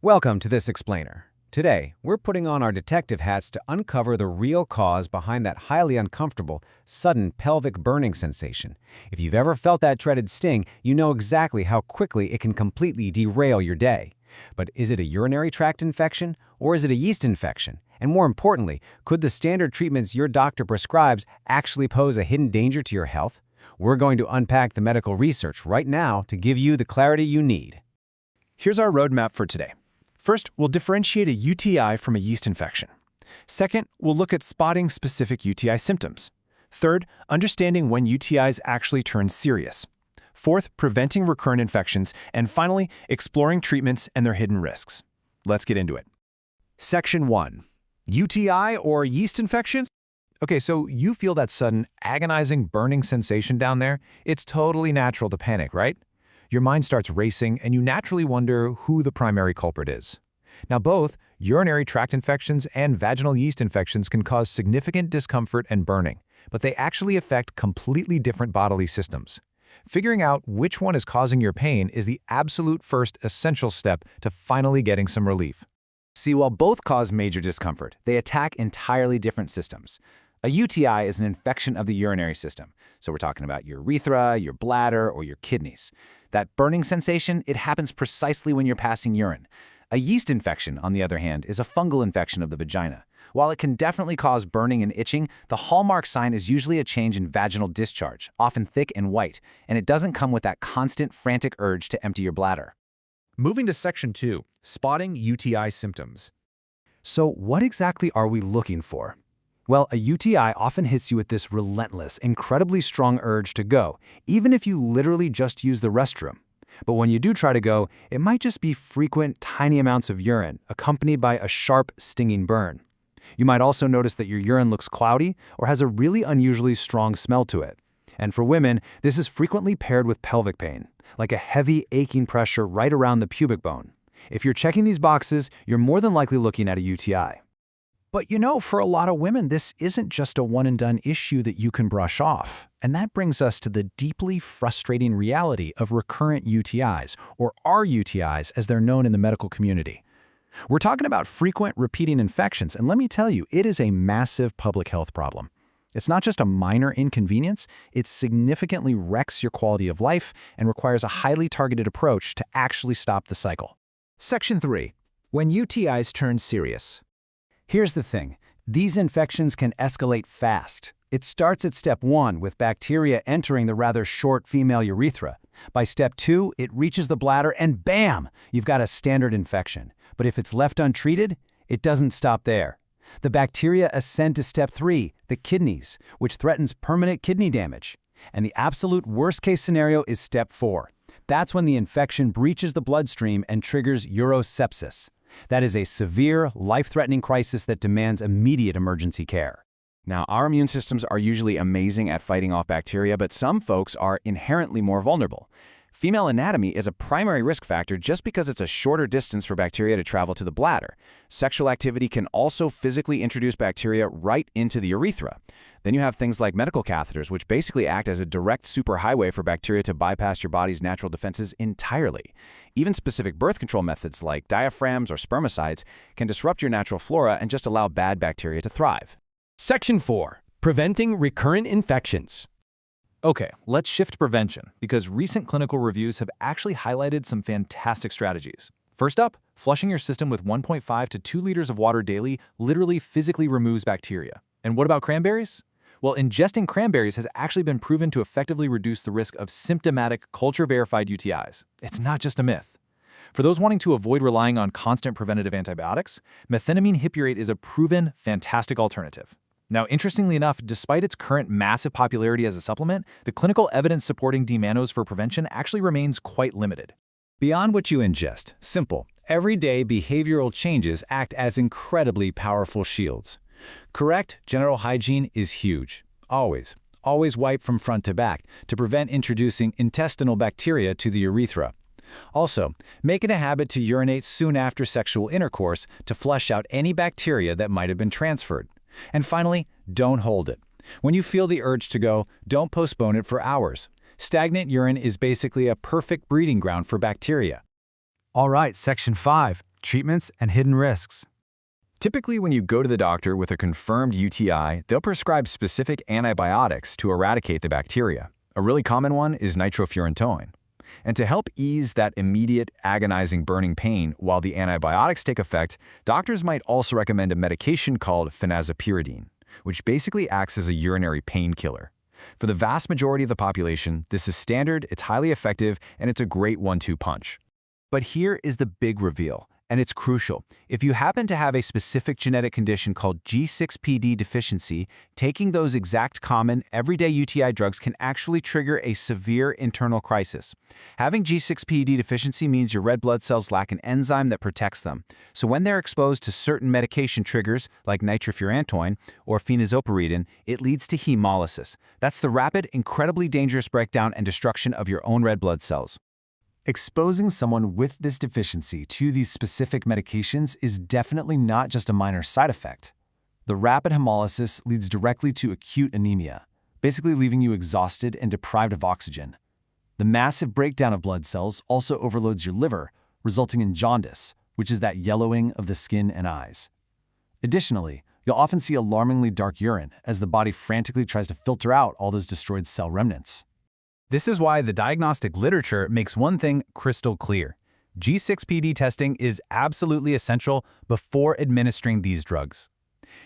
Welcome to this explainer. Today, we're putting on our detective hats to uncover the real cause behind that highly uncomfortable, sudden pelvic burning sensation. If you've ever felt that dreaded sting, you know exactly how quickly it can completely derail your day. But is it a urinary tract infection, or is it a yeast infection? And more importantly, could the standard treatments your doctor prescribes actually pose a hidden danger to your health? We're going to unpack the medical research right now to give you the clarity you need. Here's our roadmap for today. First, we'll differentiate a UTI from a yeast infection. Second, we'll look at spotting specific UTI symptoms. Third, understanding when UTIs actually turn serious. Fourth, preventing recurrent infections. And finally, exploring treatments and their hidden risks. Let's get into it. Section 1. UTI or yeast infections? Okay, so you feel that sudden, agonizing, burning sensation down there? It's totally natural to panic, right? Your mind starts racing, and you naturally wonder who the primary culprit is. Now, both urinary tract infections and vaginal yeast infections can cause significant discomfort and burning, but they actually affect completely different bodily systems. Figuring out which one is causing your pain is the absolute first essential step to finally getting some relief. See, while both cause major discomfort, they attack entirely different systems. A UTI is an infection of the urinary system, so we're talking about your urethra, your bladder, or your kidneys. That burning sensation, it happens precisely when you're passing urine. A yeast infection, on the other hand, is a fungal infection of the vagina. While it can definitely cause burning and itching, the hallmark sign is usually a change in vaginal discharge, often thick and white, and it doesn't come with that constant, frantic urge to empty your bladder. Moving to Section 2, spotting UTI symptoms. So what exactly are we looking for? Well, a UTI often hits you with this relentless, incredibly strong urge to go, even if you literally just use the restroom. But when you do try to go, it might just be frequent, tiny amounts of urine, accompanied by a sharp, stinging burn. You might also notice that your urine looks cloudy or has a really unusually strong smell to it. And for women, this is frequently paired with pelvic pain, like a heavy, aching pressure right around the pubic bone. If you're checking these boxes, you're more than likely looking at a UTI. But you know, for a lot of women, this isn't just a one-and-done issue that you can brush off. And that brings us to the deeply frustrating reality of recurrent UTIs, or RUTIs as they're known in the medical community. We're talking about frequent repeating infections, and let me tell you, it is a massive public health problem. It's not just a minor inconvenience, it significantly wrecks your quality of life and requires a highly targeted approach to actually stop the cycle. Section 3. When UTIs turn serious. Here's the thing. These infections can escalate fast. It starts at step 1 with bacteria entering the rather short female urethra. By step 2, it reaches the bladder and bam! You've got a standard infection. But if it's left untreated, it doesn't stop there. The bacteria ascend to step 3, the kidneys, which threatens permanent kidney damage. And the absolute worst-case scenario is step 4. That's when the infection breaches the bloodstream and triggers urosepsis. That is a severe, life-threatening crisis that demands immediate emergency care. Now, our immune systems are usually amazing at fighting off bacteria, but some folks are inherently more vulnerable. Female anatomy is a primary risk factor just because it's a shorter distance for bacteria to travel to the bladder. Sexual activity can also physically introduce bacteria right into the urethra. Then you have things like medical catheters, which basically act as a direct superhighway for bacteria to bypass your body's natural defenses entirely. Even specific birth control methods like diaphragms or spermicides can disrupt your natural flora and just allow bad bacteria to thrive. Section 4. Preventing recurrent infections. Okay, let's shift to prevention, because recent clinical reviews have actually highlighted some fantastic strategies. First up, flushing your system with 1.5 to 2 liters of water daily literally physically removes bacteria. And what about cranberries? Well, ingesting cranberries has actually been proven to effectively reduce the risk of symptomatic, culture-verified UTIs. It's not just a myth. For those wanting to avoid relying on constant preventative antibiotics, methenamine hippurate is a proven, fantastic alternative. Now, interestingly enough, despite its current massive popularity as a supplement, the clinical evidence supporting D-mannose for prevention actually remains quite limited. Beyond what you ingest, simple, everyday behavioral changes act as incredibly powerful shields. Correct general hygiene is huge. Always wipe from front to back to prevent introducing intestinal bacteria to the urethra. Also, make it a habit to urinate soon after sexual intercourse to flush out any bacteria that might have been transferred. And finally, don't hold it. When you feel the urge to go, don't postpone it for hours. Stagnant urine is basically a perfect breeding ground for bacteria. All right, Section 5. treatments, and hidden risks. Typically, when you go to the doctor with a confirmed UTI, they'll prescribe specific antibiotics to eradicate the bacteria. A really common one is nitrofurantoin. And to help ease that immediate, agonizing burning pain while the antibiotics take effect, doctors might also recommend a medication called phenazopyridine, which basically acts as a urinary painkiller. For the vast majority of the population, this is standard, it's highly effective, and it's a great one-two punch. But here is the big reveal, and it's crucial. If you happen to have a specific genetic condition called G6PD deficiency, taking those exact common, everyday UTI drugs can actually trigger a severe internal crisis. Having G6PD deficiency means your red blood cells lack an enzyme that protects them. So when they're exposed to certain medication triggers, like nitrofurantoin or phenazopyridine, it leads to hemolysis. That's the rapid, incredibly dangerous breakdown and destruction of your own red blood cells. Exposing someone with this deficiency to these specific medications is definitely not just a minor side effect. The rapid hemolysis leads directly to acute anemia, basically leaving you exhausted and deprived of oxygen. The massive breakdown of blood cells also overloads your liver, resulting in jaundice, which is that yellowing of the skin and eyes. Additionally, you'll often see alarmingly dark urine as the body frantically tries to filter out all those destroyed cell remnants. This is why the diagnostic literature makes one thing crystal clear. G6PD testing is absolutely essential before administering these drugs.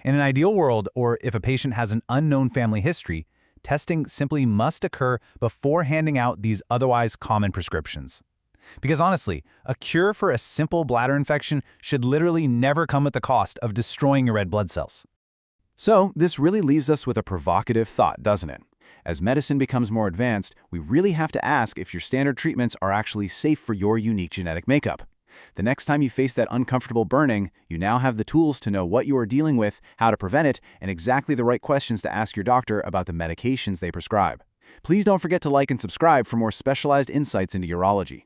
In an ideal world, or if a patient has an unknown family history, testing simply must occur before handing out these otherwise common prescriptions. Because honestly, a cure for a simple bladder infection should literally never come at the cost of destroying your red blood cells. So, this really leaves us with a provocative thought, doesn't it? As medicine becomes more advanced, we really have to ask if your standard treatments are actually safe for your unique genetic makeup. The next time you face that uncomfortable burning, you now have the tools to know what you are dealing with, how to prevent it, and exactly the right questions to ask your doctor about the medications they prescribe. Please don't forget to like and subscribe for more specialized insights into urology.